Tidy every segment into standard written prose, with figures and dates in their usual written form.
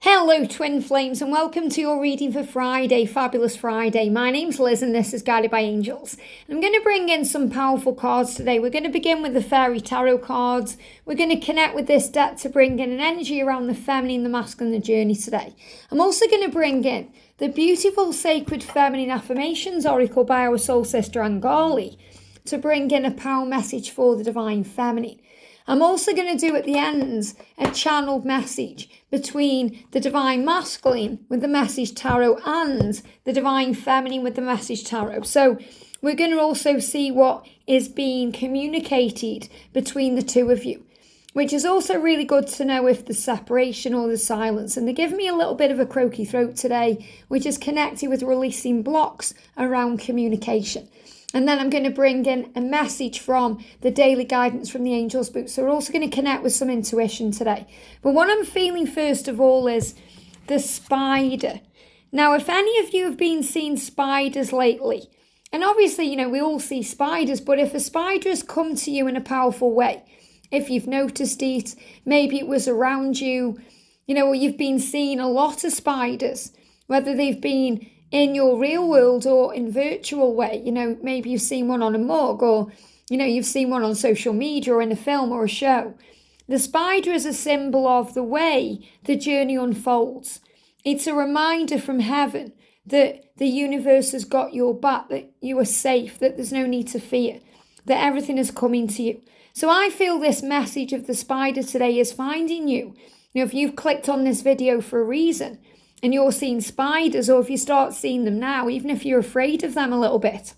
Hello Twin Flames and welcome to your reading for Friday, Fabulous Friday. My name's Liz and this is Guided by Angels. I'm going to bring in some powerful cards today. We're going to begin with the Fairy Tarot cards. We're going to connect with this deck to bring in an energy around the feminine, the masculine, the journey today. I'm also going to bring in the beautiful Sacred Feminine Affirmations Oracle by our soul sister Angali to bring in a power message for the Divine Feminine. I'm also going to do at the end a channeled message between the Divine Masculine with the Message Tarot and the Divine Feminine with the Message Tarot. So we're going to also see what is being communicated between the two of you, which is also really good to know if the separation or the silence. And they give me a little bit of a croaky throat today, which is connected with releasing blocks around communication. And then I'm going to bring in a message from the daily guidance from the Angels book. So we're also going to connect with some intuition today. But what I'm feeling first of all is the spider. Now, if any of you have been seeing spiders lately, and obviously, we all see spiders, but if a spider has come to you in a powerful way, if you've noticed it, maybe it was around you, or you've been seeing a lot of spiders, whether they've been in your real world or in virtual way, maybe you've seen one on a mug or, you've seen one on social media or in a film or a show. The spider is a symbol of the way the journey unfolds. It's a reminder from heaven that the universe has got your back, that you are safe, that there's no need to fear, that everything is coming to you. So I feel this message of the spider today is finding you. If you've clicked on this video for a reason, and you're seeing spiders, or if you start seeing them now, even if you're afraid of them a little bit,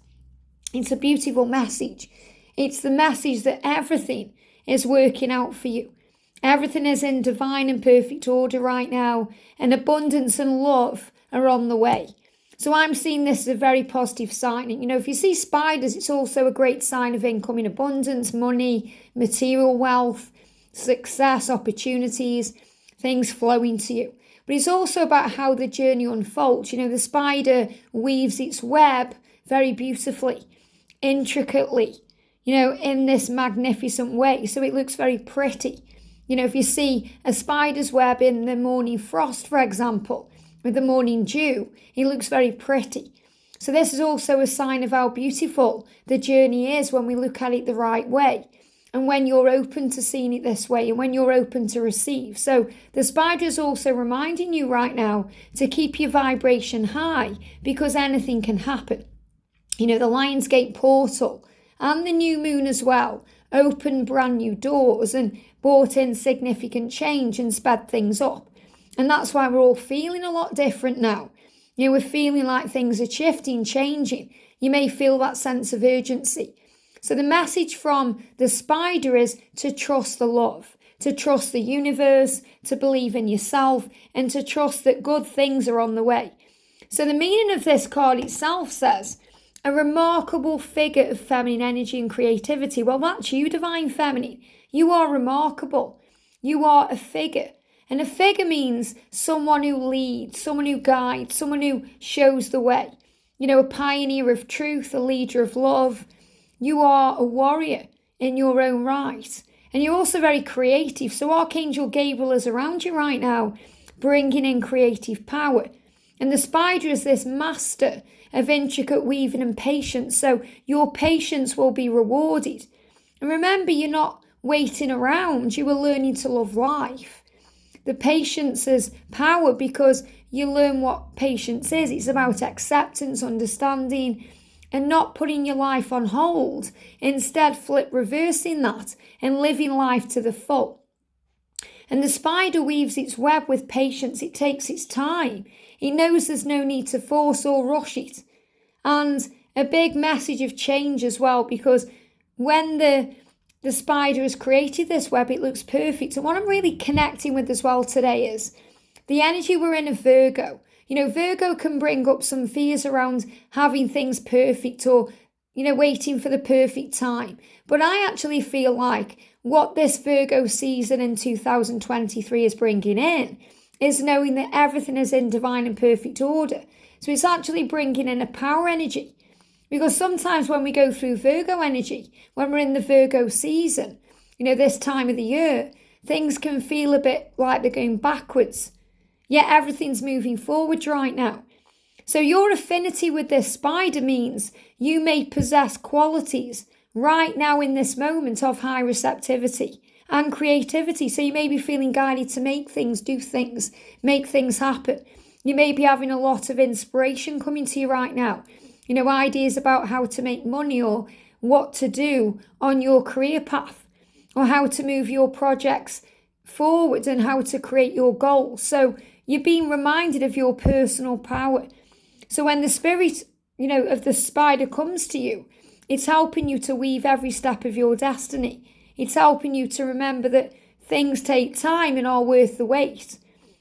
it's a beautiful message. It's the message that everything is working out for you. Everything is in divine and perfect order right now, and abundance and love are on the way. So I'm seeing this as a very positive sign. And, if you see spiders, it's also a great sign of incoming abundance, money, material wealth, success, opportunities, things flowing to you. But it's also about how the journey unfolds. The spider weaves its web very beautifully, intricately, in this magnificent way. So it looks very pretty. If you see a spider's web in the morning frost, for example, with the morning dew, it looks very pretty. So this is also a sign of how beautiful the journey is when we look at it the right way. And when you're open to seeing it this way, and when you're open to receive. So the spider is also reminding you right now to keep your vibration high, because anything can happen. The Lionsgate portal and the new moon as well opened brand new doors and brought in significant change and sped things up. And that's why we're all feeling a lot different now. We're feeling like things are shifting, changing. You may feel that sense of urgency. So the message from the spider is to trust the love, to trust the universe, to believe in yourself, and to trust that good things are on the way. So the meaning of this card itself says, a remarkable figure of feminine energy and creativity. Well, that's you, Divine Feminine. You are remarkable. You are a figure. And a figure means someone who leads, someone who guides, someone who shows the way. A pioneer of truth, a leader of love. You are a warrior in your own right. And you're also very creative. So Archangel Gabriel is around you right now, bringing in creative power. And the spider is this master of intricate weaving and patience. So your patience will be rewarded. And remember, you're not waiting around. You are learning to love life. The patience is power because you learn what patience is. It's about acceptance, understanding, and not putting your life on hold. Instead, reversing that and living life to the full. And the spider weaves its web with patience. It takes its time. It knows there's no need to force or rush it. And a big message of change as well, because when the spider has created this web, it looks perfect. And what I'm really connecting with as well today is the energy we're in of Virgo. Virgo can bring up some fears around having things perfect or, waiting for the perfect time. But I actually feel like what this Virgo season in 2023 is bringing in is knowing that everything is in divine and perfect order. So it's actually bringing in a power energy. Because sometimes when we go through Virgo energy, when we're in the Virgo season, this time of the year, things can feel a bit like they're going backwards. yet everything's moving forward right now. So your affinity with this spider means you may possess qualities right now in this moment of high receptivity and creativity. So you may be feeling guided to make things, do things, make things happen. You may be having a lot of inspiration coming to you right now. Ideas about how to make money or what to do on your career path or how to move your projects forward and how to create your goals. So you're being reminded of your personal power. So when the spirit, of the spider comes to you, it's helping you to weave every step of your destiny. It's helping you to remember that things take time and are worth the wait.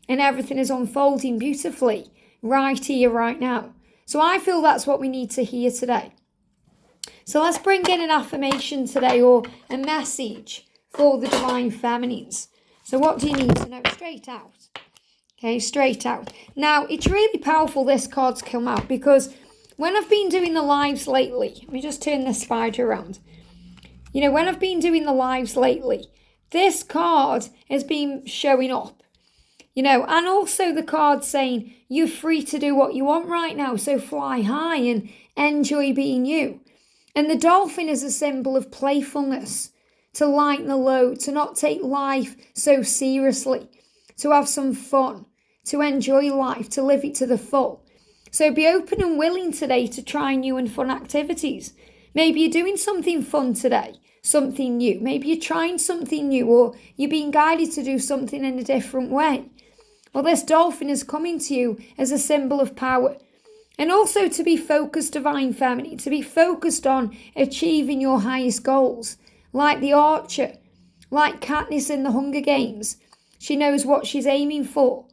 And everything is unfolding beautifully right here, right now. So I feel that's what we need to hear today. So let's bring in an affirmation today or a message for the divine feminines. So what do you need to know? Straight out. Okay, straight out. Now, it's really powerful this card's come out because when I've been doing the lives lately, let me just turn this spider around. When I've been doing the lives lately, this card has been showing up. And also the card saying you're free to do what you want right now. So fly high and enjoy being you. And the dolphin is a symbol of playfulness, to lighten the load, to not take life so seriously, to have some fun, to enjoy life, to live it to the full. So be open and willing today to try new and fun activities. Maybe you're doing something fun today, something new. Maybe you're trying something new or you're being guided to do something in a different way. Well, this dolphin is coming to you as a symbol of power. And also to be focused, divine feminine, to be focused on achieving your highest goals. Like the archer, like Katniss in the Hunger Games. She knows what she's aiming for.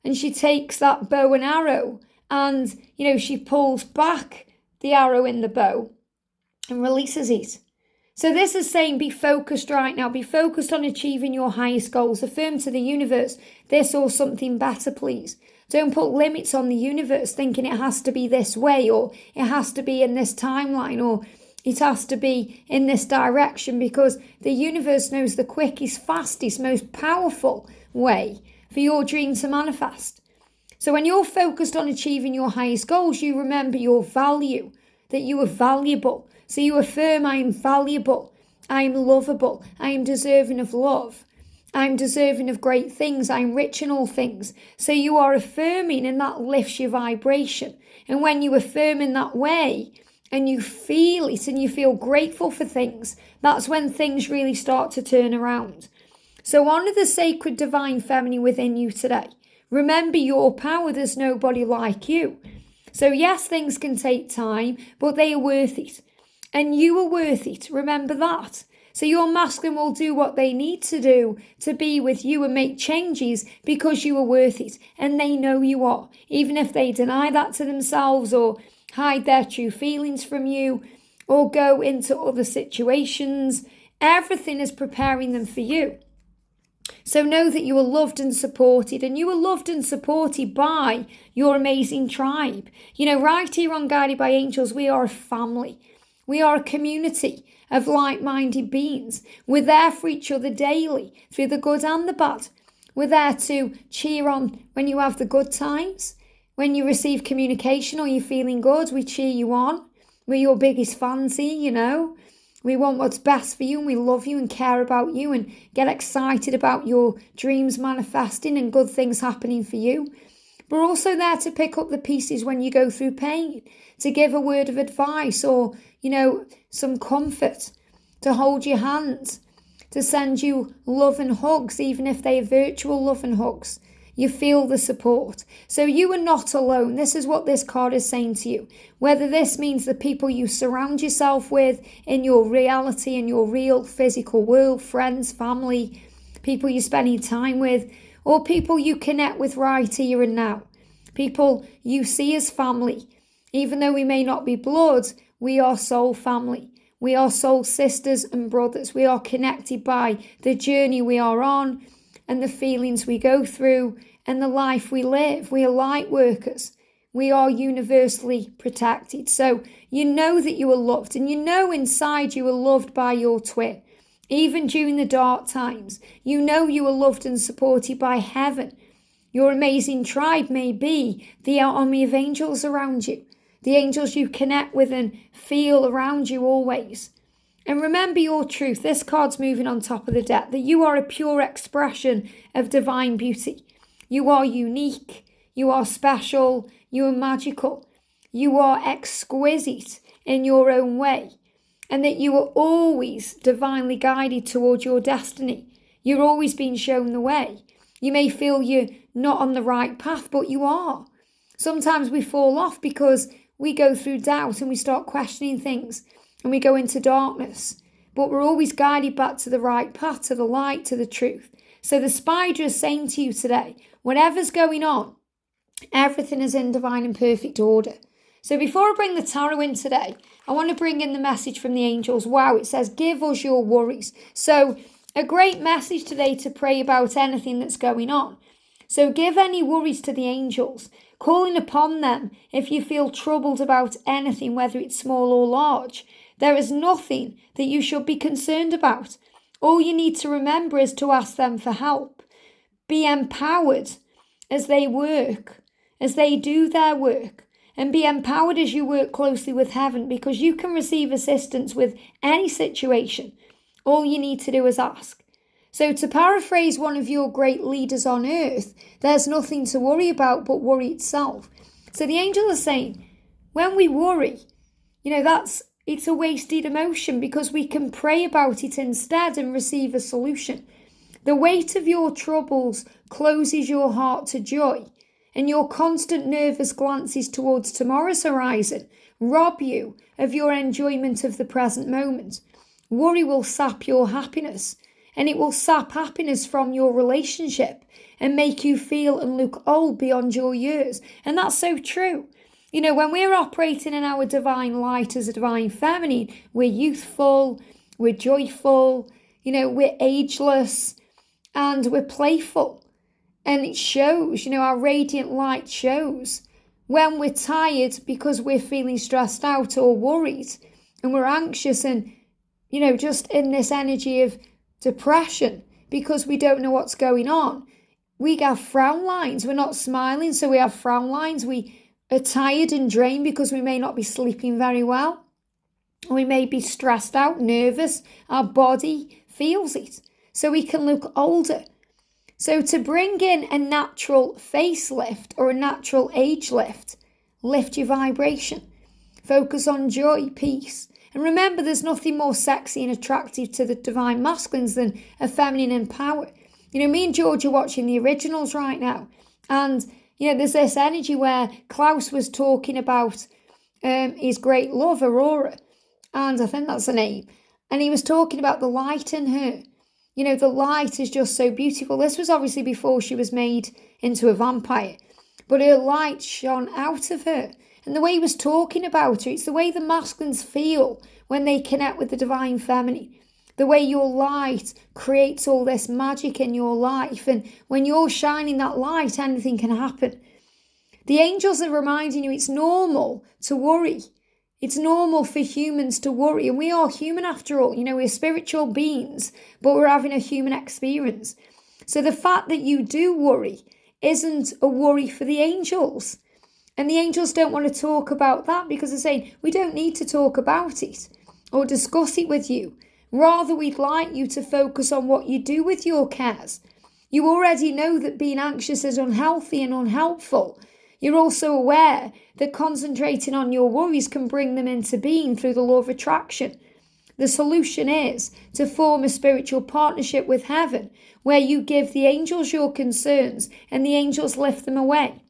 And she takes that bow and arrow and, she pulls back the arrow in the bow and releases it. So this is saying be focused right now. Be focused on achieving your highest goals. Affirm to the universe this or something better, please. Don't put limits on the universe thinking it has to be this way or it has to be in this timeline or it has to be in this direction, because the universe knows the quickest, fastest, most powerful way for your dream to manifest. So when you're focused on achieving your highest goals, you remember your value, that you are valuable. So you affirm, I am valuable, I am lovable, I am deserving of love, I am deserving of great things, I am rich in all things. So you are affirming, and that lifts your vibration. And when you affirm in that way, and you feel it and you feel grateful for things, that's when things really start to turn around. So honor the sacred divine feminine within you today. Remember your power, there's nobody like you. So yes, things can take time, but they are worth it. And you are worth it, remember that. So your masculine will do what they need to do to be with you and make changes because you are worth it. And they know you are, even if they deny that to themselves or hide their true feelings from you, or go into other situations. Everything is preparing them for you. So know that you are loved and supported, and you are loved and supported by your amazing tribe. Right here on Guided by Angels, we are a family. We are a community of like-minded beings. We're there for each other daily, through the good and the bad. We're there to cheer on when you have the good times. When you receive communication or you're feeling good, we cheer you on. We're your biggest fans here, We want what's best for you, and we love you and care about you and get excited about your dreams manifesting and good things happening for you. We're also there to pick up the pieces when you go through pain, to give a word of advice or, some comfort, to hold your hand, to send you love and hugs, even if they are virtual love and hugs. You feel the support. So you are not alone. This is what this card is saying to you. Whether this means the people you surround yourself with in your reality, in your real physical world, friends, family, people you're spending time with, or people you connect with right here and now. People you see as family. Even though we may not be blood, we are soul family. We are soul sisters and brothers. We are connected by the journey we are on, and the feelings we go through, and the life we live. We are light workers. We are universally protected. So you know that you are loved, and you know inside you are loved by your twin. Even during the dark times, you know you are loved and supported by heaven. Your amazing tribe may be the army of angels around you, the angels you connect with and feel around you always. And remember your truth. This card's moving on top of the deck, that you are a pure expression of divine beauty. You are unique. You are special. You are magical. You are exquisite in your own way. And that you are always divinely guided toward your destiny. You're always being shown the way. You may feel you're not on the right path, but you are. Sometimes we fall off because we go through doubt and we start questioning things and we go into darkness. But we're always guided back to the right path, to the light, to the truth. So the spider is saying to you today, whatever's going on, everything is in divine and perfect order. So before I bring the tarot in today, I want to bring in the message from the angels. Wow, it says, give us your worries. So a great message today to pray about anything that's going on. So give any worries to the angels, calling upon them if you feel troubled about anything, whether it's small or large. There is nothing that you should be concerned about. All you need to remember is to ask them for help. Be empowered as they work, as they do their work, and be empowered as you work closely with heaven, because you can receive assistance with any situation. All you need to do is ask. So to paraphrase one of your great leaders on earth, there's nothing to worry about but worry itself. So the angels are saying, when we worry, it's a wasted emotion, because we can pray about it instead and receive a solution. The weight of your troubles closes your heart to joy, and your constant nervous glances towards tomorrow's horizon rob you of your enjoyment of the present moment. Worry will sap your happiness, and it will sap happiness from your relationship and make you feel and look old beyond your years. And that's so true. When we're operating in our divine light as a divine feminine, we're youthful, we're joyful, we're ageless, and we're playful. And it shows, our radiant light shows. When we're tired because we're feeling stressed out or worried, and we're anxious and, just in this energy of depression because we don't know what's going on, we have frown lines. We're not smiling, so we have frown lines. We are tired and drained because we may not be sleeping very well. We may be stressed out, nervous. Our body feels it, so we can look older. So to bring in a natural facelift or a natural age lift, lift your vibration. Focus on joy, peace. And remember, there's nothing more sexy and attractive to the divine masculines than a feminine in power. Me and George are watching the originals right now. And, there's this energy where Klaus was talking about his great love, Aurora. And I think that's the name. And he was talking about the light in her. The light is just so beautiful. This was obviously before she was made into a vampire. But her light shone out of her. And the way he was talking about her, it's the way the masculines feel when they connect with the divine feminine. The way your light creates all this magic in your life. And when you're shining that light, anything can happen. The angels are reminding you it's normal to worry. It's normal for humans to worry. And we are human after all. We're spiritual beings, but we're having a human experience. So the fact that you do worry isn't a worry for the angels. And the angels don't want to talk about that because they're saying, we don't need to talk about it or discuss it with you. Rather, we'd like you to focus on what you do with your cares. You already know that being anxious is unhealthy and unhelpful. You're also aware that concentrating on your worries can bring them into being through the law of attraction. The solution is to form a spiritual partnership with heaven, where you give the angels your concerns and the angels lift them away.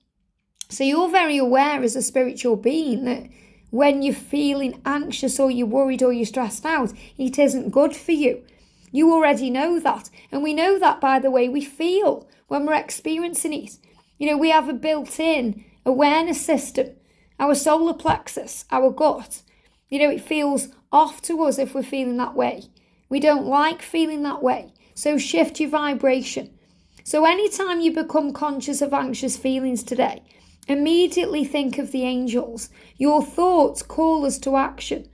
So you're very aware as a spiritual being that when you're feeling anxious or you're worried or you're stressed out, it isn't good for you. You already know that. And we know that by the way we feel when we're experiencing it. We have a built-in awareness system, our solar plexus, our gut. It feels off to us if we're feeling that way. We don't like feeling that way. So shift your vibration. So anytime you become conscious of anxious feelings today, immediately think of the angels. Your thoughts call us to action.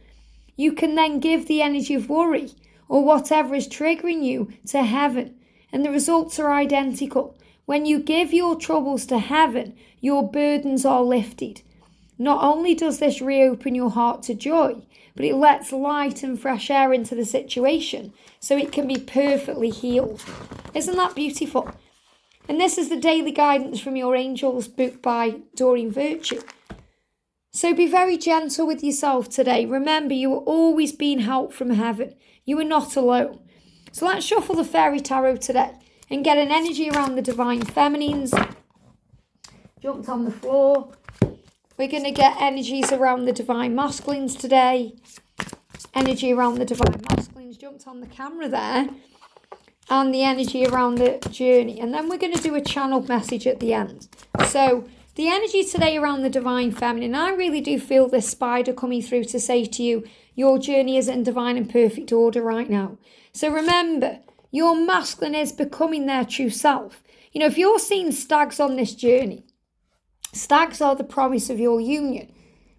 You can then give the energy of worry or whatever is triggering you to heaven, and the results are identical. When you give your troubles to heaven, your burdens are lifted. Not only does this reopen your heart to joy, but it lets light and fresh air into the situation so it can be perfectly healed. Isn't that beautiful? And this is the daily guidance from your angels, book by Doreen Virtue. So be very gentle with yourself today. Remember, you are always being helped from heaven. You are not alone. So let's shuffle the fairy tarot today and get an energy around the divine feminines. Jumped on the floor. We're going to get energies around the divine masculines today. Energy around the divine masculines. Jumped on the camera there. And the energy around the journey. And then we're going to do a channeled message at the end. So the energy today around the divine feminine. I really do feel this spider coming through to say to you, your journey is in divine and perfect order right now. So remember, your masculine is becoming their true self. You know, if you're seeing stags on this journey, stags are the promise of your union.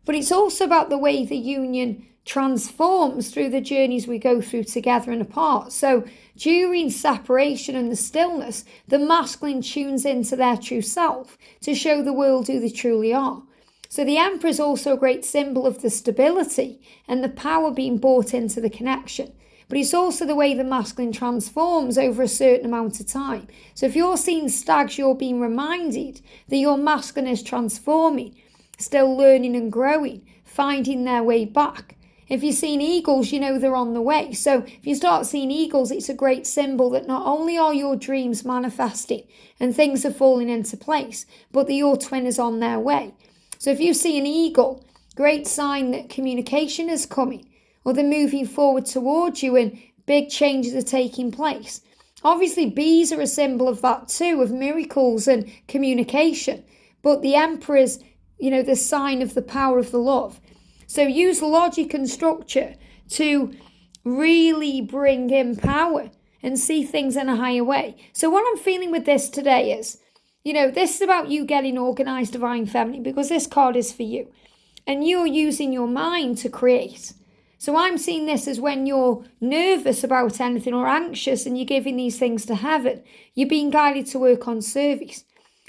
But it's also about the way the union transforms through the journeys we go through together and apart. So during separation and the stillness, the masculine tunes into their true self to show the world who they truly are. So the Emperor is also a great symbol of the stability and the power being brought into the connection. But it's also the way the masculine transforms over a certain amount of time. So if you're seeing stags, you're being reminded that your masculine is transforming, still learning and growing, finding their way back. If you're seeing eagles, you know they're on the way. So if you start seeing eagles, it's a great symbol that not only are your dreams manifesting and things are falling into place, but that your twin is on their way. So if you see an eagle, great sign that communication is coming, or they're moving forward towards you and big changes are taking place. Obviously, bees are a symbol of that too, of miracles and communication. But the Emperor is, the sign of the power of the love. So use logic and structure to really bring in power and see things in a higher way. So what I'm feeling with this today is, this is about you getting organised, divine feminine, because this card is for you. And you're using your mind to create. So I'm seeing this as when you're nervous about anything or anxious and you're giving these things to heaven, you're being guided to work on service,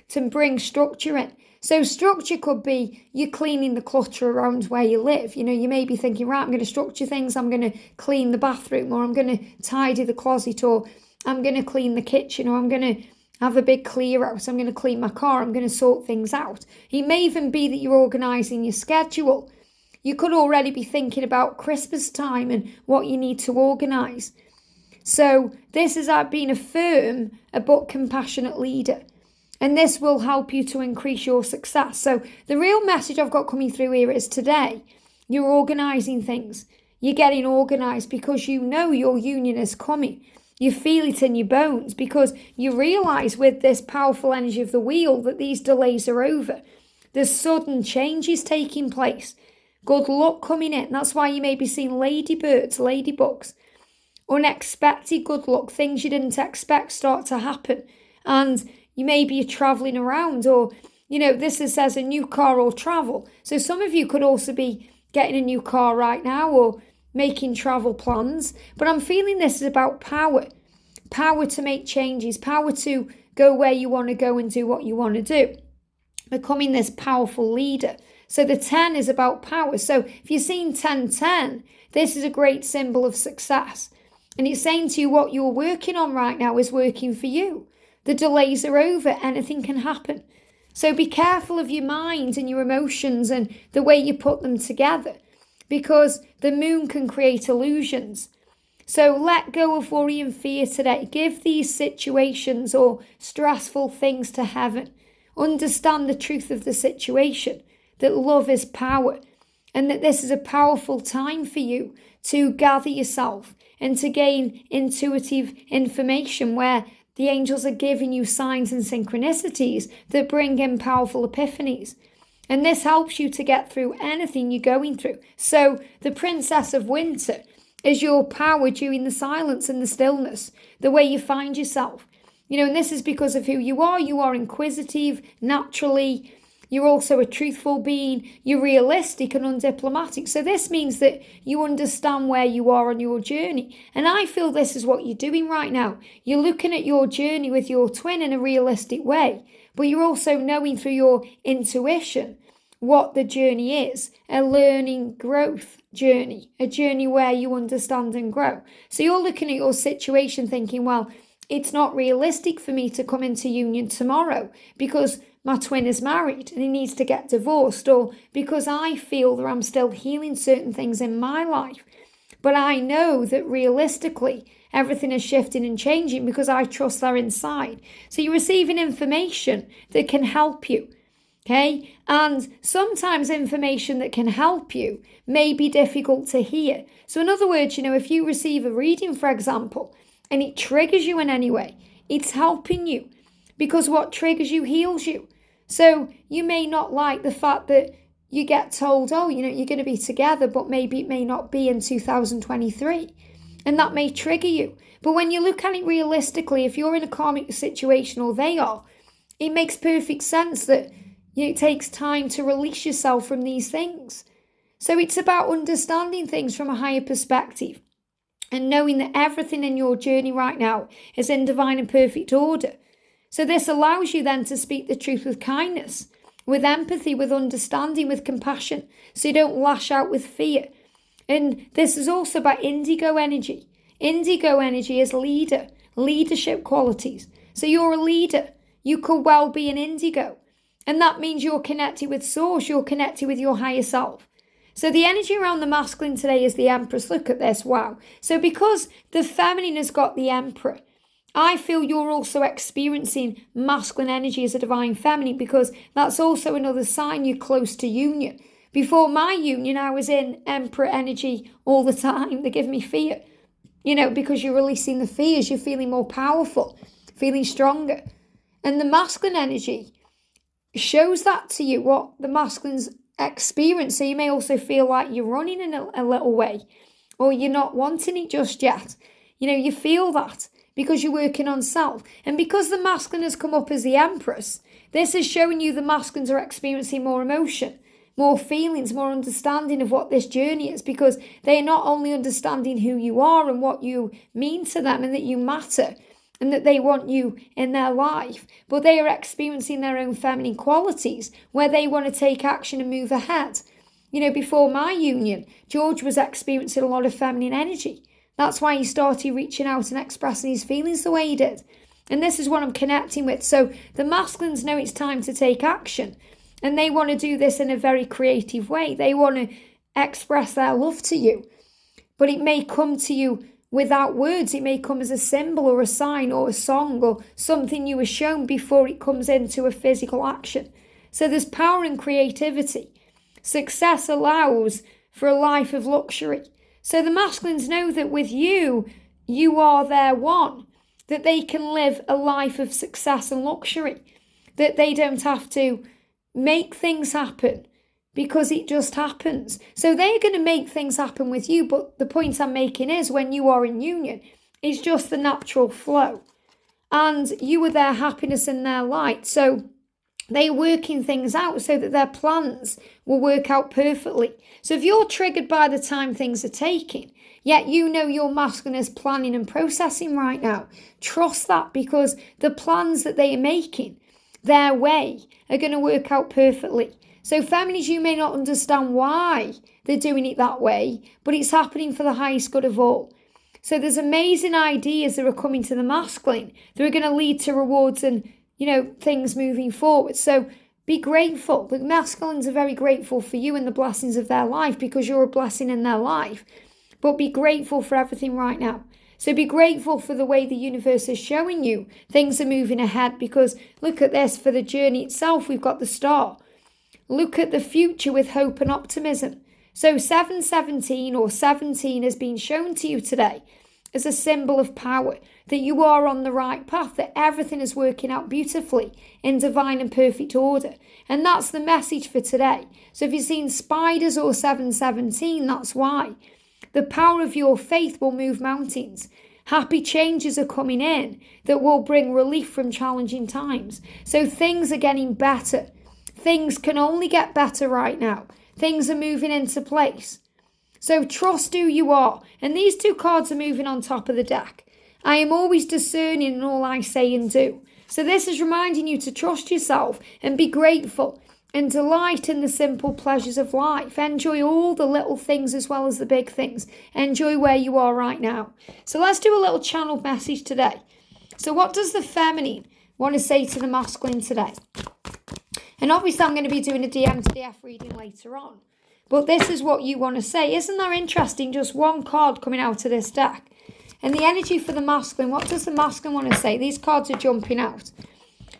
to bring structure in. So structure could be you cleaning the clutter around where you live. You may be thinking, right, I'm going to structure things. I'm going to clean the bathroom, or I'm going to tidy the closet, or I'm going to clean the kitchen, or I'm going to have a big clear out. I'm going to clean my car. I'm going to sort things out. It may even be that you're organising your schedule. You could already be thinking about Christmas time and what you need to organise. So this is about being a firm but compassionate leader. And this will help you to increase your success. So the real message I've got coming through here is today, you're organising things. You're getting organised because you know your union is coming. You feel it in your bones because you realise with this powerful energy of the wheel that these delays are over. There's sudden changes taking place. Good luck coming in. That's why you may be seeing ladybirds, ladybugs. Unexpected good luck. Things you didn't expect start to happen. And you may be travelling around, or, this says a new car or travel. So some of you could also be getting a new car right now or making travel plans. But I'm feeling this is about power. Power to make changes. Power to go where you want to go and do what you want to do. Becoming this powerful leader. So the 10 is about power. So if you're seeing 10-10, this is a great symbol of success. And it's saying to you what you're working on right now is working for you. The delays are over. Anything can happen. So be careful of your mind and your emotions and the way you put them together, because the moon can create illusions. So let go of worry and fear today. Give these situations or stressful things to heaven. Understand the truth of the situation, that love is power, and that this is a powerful time for you to gather yourself and to gain intuitive information where the angels are giving you signs and synchronicities that bring in powerful epiphanies. And this helps you to get through anything you're going through. So the Princess of Winter is your power during the silence and the stillness, the way you find yourself. And this is because of who you are. You are inquisitive, naturally. You're also a truthful being. You're realistic and undiplomatic. So this means that you understand where you are on your journey. And I feel this is what you're doing right now. You're looking at your journey with your twin in a realistic way, but you're also knowing through your intuition what the journey is, a learning growth journey, a journey where you understand and grow. So you're looking at your situation thinking, well, it's not realistic for me to come into union tomorrow because my twin is married and he needs to get divorced, or because I feel that I'm still healing certain things in my life. But I know that realistically, everything is shifting and changing because I trust they're inside. So you're receiving information that can help you. Okay, and sometimes information that can help you may be difficult to hear. So in other words, if you receive a reading, for example, and it triggers you in any way, it's helping you because what triggers you heals you. So you may not like the fact that you get told, you're going to be together, but maybe it may not be in 2023. And that may trigger you. But when you look at it realistically, if you're in a karmic situation or they are, it makes perfect sense that it takes time to release yourself from these things. So it's about understanding things from a higher perspective and knowing that everything in your journey right now is in divine and perfect order. So this allows you then to speak the truth with kindness, with empathy, with understanding, with compassion. So you don't lash out with fear. And this is also about indigo energy. Indigo energy is leadership qualities. So you're a leader. You could well be an indigo. And that means you're connected with source, you're connected with your higher self. So the energy around the masculine today is the Empress. Look at this, wow. So because the feminine has got the Emperor, I feel you're also experiencing masculine energy as a divine feminine because that's also another sign you're close to union. Before my union, I was in Emperor energy all the time. They give me fear, because you're releasing the fears, you're feeling more powerful, feeling stronger. And the masculine energy shows that to you, what the masculines experience. So you may also feel like you're running in a little way, or you're not wanting it just yet. You feel that because you're working on self. And because the masculine has come up as the Empress, this is showing you the masculines are experiencing more emotion, more feelings, more understanding of what this journey is, because they are not only understanding who you are and what you mean to them and that you matter, and that they want you in their life, but they are experiencing their own feminine qualities where they want to take action and move ahead. Before my union, George was experiencing a lot of feminine energy. That's why he started reaching out and expressing his feelings the way he did. And this is what I'm connecting with. So the masculines know it's time to take action, and they want to do this in a very creative way. They want to express their love to you, but it may come to you without words. It may come as a symbol or a sign or a song or something you were shown before it comes into a physical action. So there's power in creativity. Success allows for a life of luxury. So the masculines know that with you, you are their one, that they can live a life of success and luxury, that they don't have to make things happen because it just happens. So they're going to make things happen with you, but the point I'm making is when you are in union, it's just the natural flow. And you are their happiness and their light. So they're working things out so that their plans will work out perfectly. So if you're triggered by the time things are taking, yet your masculine is planning and processing right now, trust that, because the plans that they are making, their way, are going to work out perfectly. So feminines, you may not understand why they're doing it that way, but it's happening for the highest good of all. So there's amazing ideas that are coming to the masculine that are going to lead to rewards and, things moving forward. So be grateful. The masculines are very grateful for you and the blessings of their life because you're a blessing in their life. But be grateful for everything right now. So be grateful for the way the universe is showing you things are moving ahead, because look at this, for the journey itself, we've got the star. Look at the future with hope and optimism. So 717 or 17 has been shown to you today as a symbol of power, that you are on the right path, that everything is working out beautifully in divine and perfect order. And that's the message for today. So if you've seen spiders or 717, that's why. The power of your faith will move mountains. Happy changes are coming in that will bring relief from challenging times. So things are getting better. things can only get better right now. Things are moving into place. So trust who you are. And these 2 cards are moving on top of the deck. I am always discerning in all I say and do. So this is reminding you to trust yourself and be grateful and delight in the simple pleasures of life. Enjoy all the little things as well as the big things. Enjoy where you are right now. So let's do a little channeled message today. So what does the feminine want to say to the masculine today? And obviously I'm going to be doing a DM to DF reading later on. But this is what you want to say. Isn't that interesting? Just 1 card coming out of this deck. And the energy for the masculine, what does the masculine want to say? These cards are jumping out.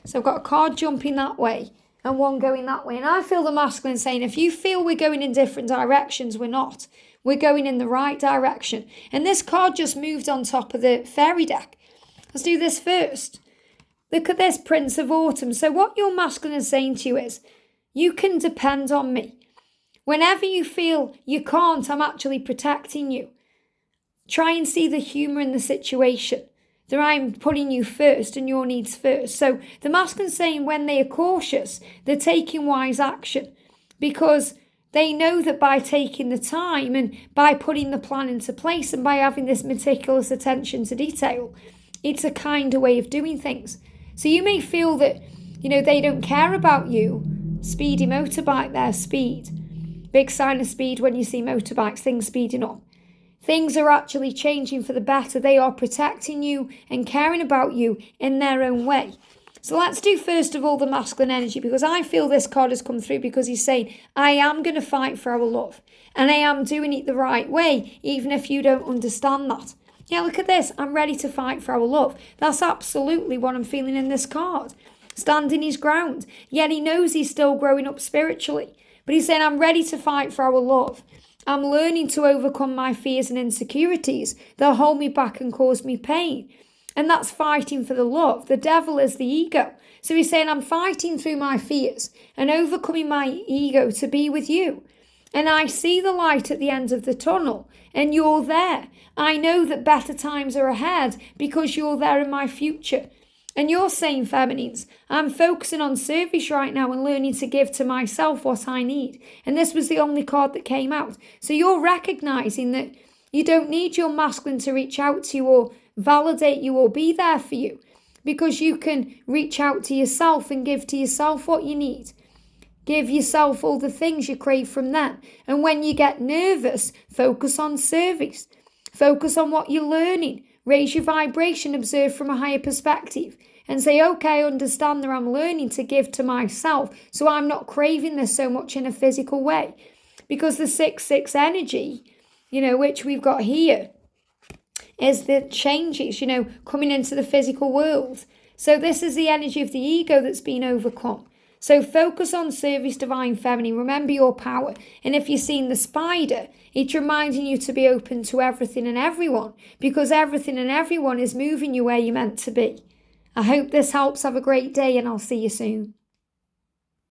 So I've got a card jumping that way and 1 going that way. And I feel the masculine saying, if you feel we're going in different directions, we're not. We're going in the right direction. And this card just moved on top of the fairy deck. Let's do this first. Look at this, Prince of Autumn. So what your masculine is saying to you is, you can depend on me. Whenever you feel you can't, I'm actually protecting you. Try and see the humour in the situation. That I'm putting you first and your needs first. So the masculine's saying when they are cautious, they're taking wise action. Because they know that by taking the time and by putting the plan into place and by having this meticulous attention to detail, it's a kinder way of doing things. So you may feel that, they don't care about you. Speedy motorbike there, speed. Big sign of speed when you see motorbikes, things speeding up. Things are actually changing for the better. They are protecting you and caring about you in their own way. So let's do first of all the masculine energy, because I feel this card has come through because he's saying, I am going to fight for our love. And I am doing it the right way, even if you don't understand that. Yeah, look at this. I'm ready to fight for our love. That's absolutely what I'm feeling in this card. Standing his ground. Yet he knows he's still growing up spiritually. But he's saying, I'm ready to fight for our love. I'm learning to overcome my fears and insecurities that hold me back and cause me pain. And that's fighting for the love. The devil is the ego. So he's saying, I'm fighting through my fears and overcoming my ego to be with you. And I see the light at the end of the tunnel, and you're there. I know that better times are ahead because you're there in my future. And you're saying, feminines, I'm focusing on service right now and learning to give to myself what I need. And this was the only card that came out. So you're recognizing that you don't need your masculine to reach out to you or validate you or be there for you, because you can reach out to yourself and give to yourself what you need. Give yourself all the things you crave from them. And when you get nervous, focus on service. Focus on what you're learning. Raise your vibration, observe from a higher perspective. And say, okay, I understand that I'm learning to give to myself, so I'm not craving this so much in a physical way. Because the 6-6 energy, which we've got here, is the changes, coming into the physical world. So this is the energy of the ego that's been overcome. So focus on service, divine feminine. Remember your power. And if you've seen the spider, it's reminding you to be open to everything and everyone, because everything and everyone is moving you where you're meant to be. I hope this helps. Have a great day, and I'll see you soon.